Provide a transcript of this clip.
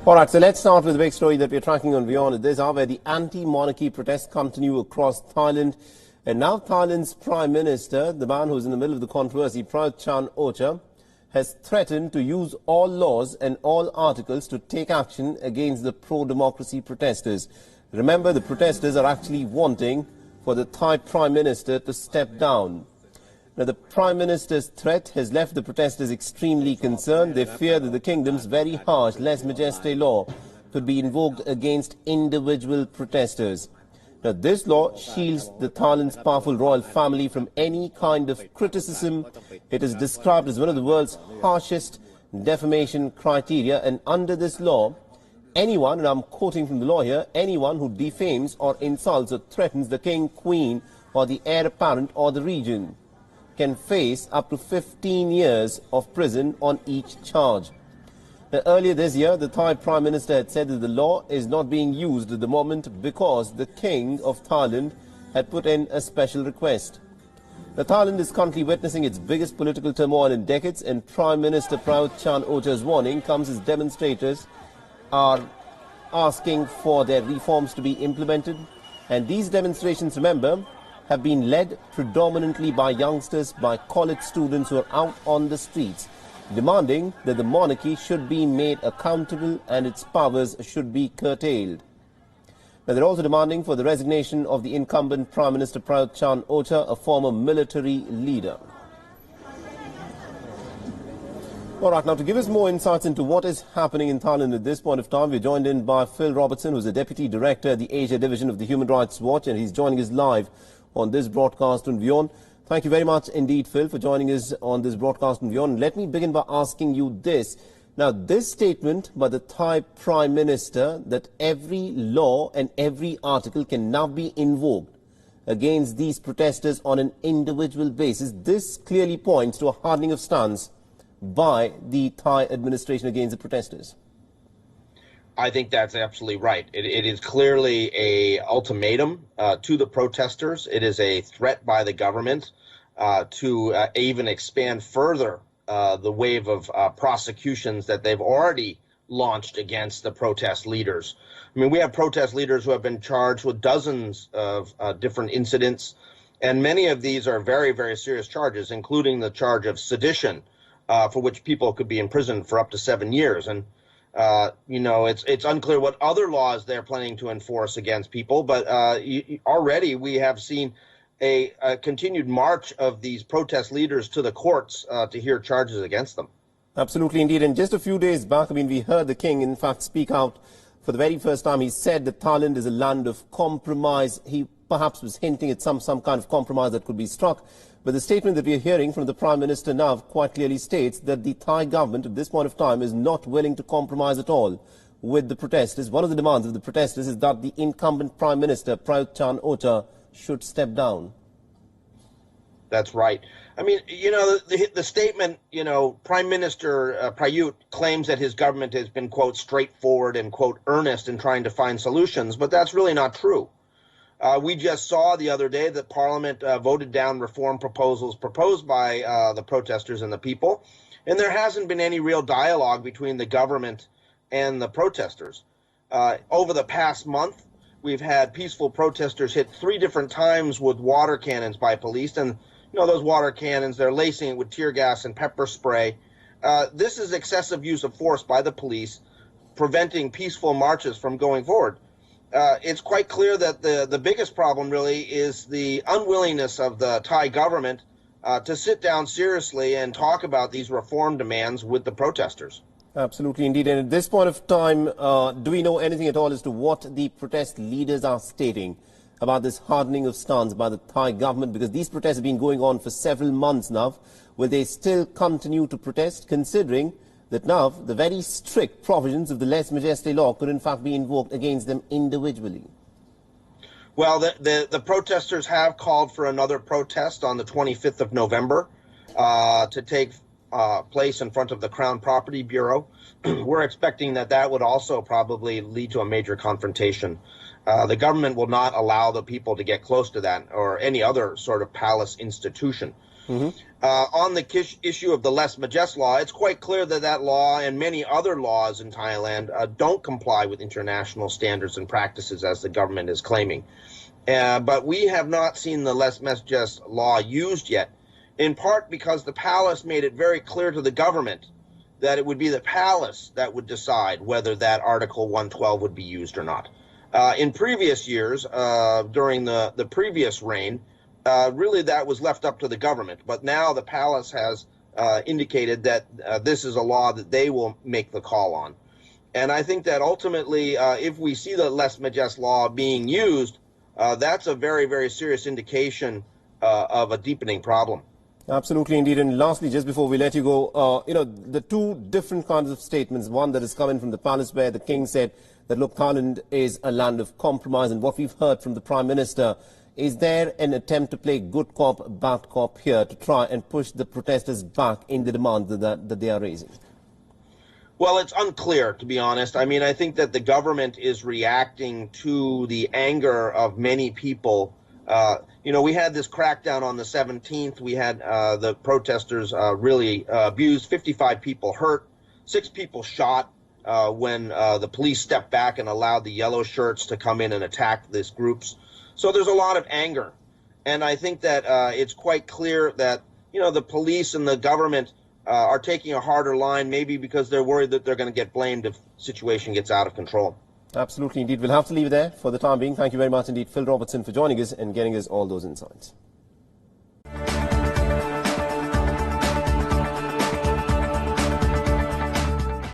All right, so let's start with the big story that we're tracking on Beyond at this hour, where the anti-monarchy protests continue across Thailand. And now Thailand's Prime Minister, the man who's in the middle of the controversy, Prayut Chan-O-Cha, has threatened to use all laws and all articles to take action against the pro-democracy protesters. Remember, the protesters are actually wanting for the Thai Prime Minister to step down. Now, the Prime Minister's threat has left the protesters extremely concerned. They fear that the kingdom's very harsh lèse majesté law could be invoked against individual protesters. Now, this law shields the Thailand's powerful royal family from any kind of criticism. It is described as one of the world's harshest defamation criteria, and under this law, anyone, and I'm quoting from the law here, anyone who defames or insults or threatens the king, queen, or the heir apparent or the regent can face up to 15 years of prison on each charge. Now, earlier this year, the Thai Prime Minister had said that the law is not being used at the moment because the King of Thailand had put in a special request. Now, Thailand is currently witnessing its biggest political turmoil in decades, and Prime Minister Prayut Chan-O-Cha's warning comes as demonstrators are asking for their reforms to be implemented. And these demonstrations, remember, have been led predominantly by youngsters, by college students who are out on the streets, demanding that the monarchy should be made accountable and its powers should be curtailed. Now, they're also demanding for the resignation of the incumbent Prime Minister Prayut Chan-O-Cha, a former military leader. All right, now to give us more insights into what is happening in Thailand at this point of time, we're joined in by Phil Robertson, who's the Deputy Director at the Asia Division of the Human Rights Watch, and he's joining us live on this broadcast on Beyond. Thank you very much indeed, Phil, for joining us on this broadcast on Beyond. Let me begin by asking you this. Now, this statement by the Thai Prime Minister that every law and every article can now be invoked against these protesters on an individual basis, this clearly points to a hardening of stance by the Thai administration against the protesters. I think that's absolutely right. It is clearly a ultimatum to the protesters. It is a threat by the government to even expand further the wave of prosecutions that they've already launched against the protest leaders. I mean, we have protest leaders who have been charged with dozens of different incidents, and many of these are very, very serious charges, including the charge of sedition, for which people could be imprisoned for up to 7 years. And you know, it's unclear what other laws they're planning to enforce against people, but already we have seen a continued march of these protest leaders to the courts to hear charges against them. Absolutely, indeed. And just a few days back, I mean, we heard the king, in fact, speak out for the very first time. He said that Thailand is a land of compromise. He perhaps was hinting at some kind of compromise that could be struck. But the statement that we are hearing from the Prime Minister now quite clearly states that the Thai government at this point of time is not willing to compromise at all with the protesters. One of the demands of the protesters is that the incumbent Prime Minister, Prayut Chan-O-Cha, should step down. That's right. I mean, you know, the statement, you know, Prime Minister Prayut claims that his government has been, quote, straightforward and, quote, earnest in trying to find solutions, but that's really not true. We just saw the other day that Parliament voted down reform proposals proposed by the protesters and the people, and there hasn't been any real dialogue between the government and the protesters. Over the past month, we've had peaceful protesters hit 3 different times with water cannons by police, and you know, those water cannons, they're lacing it with tear gas and pepper spray. This is excessive use of force by the police, preventing peaceful marches from going forward. It's quite clear that the biggest problem really is the unwillingness of the Thai government to sit down seriously and talk about these reform demands with the protesters. Absolutely, indeed. And at this point of time, do we know anything at all as to what the protest leaders are stating about this hardening of stance by the Thai government? Because these protests have been going on for several months now. Will they still continue to protest, considering that now the very strict provisions of the lèse majesté law could in fact be invoked against them individually? Well, the protesters have called for another protest on the 25th of November to take place in front of the Crown Property Bureau. We're expecting that would also probably lead to a major confrontation. The government will not allow the people to get close to that or any other sort of palace institution. On the issue of the Les Majest law, it's quite clear that that law and many other laws in Thailand don't comply with international standards and practices, as the government is claiming. But we have not seen the Les Majest law used yet, in part because the palace made it very clear to the government that it would be the palace that would decide whether that Article 112 would be used or not. In previous years, during the previous reign, really that was left up to the government. But now the palace has indicated that this is a law that they will make the call on. And I think that ultimately, if we see the Les Majest law being used, that's a very, very serious indication of a deepening problem. Absolutely, indeed. And lastly, just before we let you go, the two different kinds of statements, one that is coming from the palace where the king said that, look, Thailand is a land of compromise, and what we've heard from the Prime Minister, is there an attempt to play good cop, bad cop here to try and push the protesters back in the demands that they are raising? Well, it's unclear, to be honest. I mean, I think that the government is reacting to the anger of many people. We had this crackdown on the 17th. We had the protesters really abused, 55 people hurt, 6 people shot when the police stepped back and allowed the yellow shirts to come in and attack these groups. So there's a lot of anger. And I think that it's quite clear that, the police and the government are taking a harder line, maybe because they're worried that they're going to get blamed if the situation gets out of control. Absolutely, indeed. We'll have to leave it there for the time being. Thank you very much indeed, Phil Robertson, for joining us and getting us all those insights.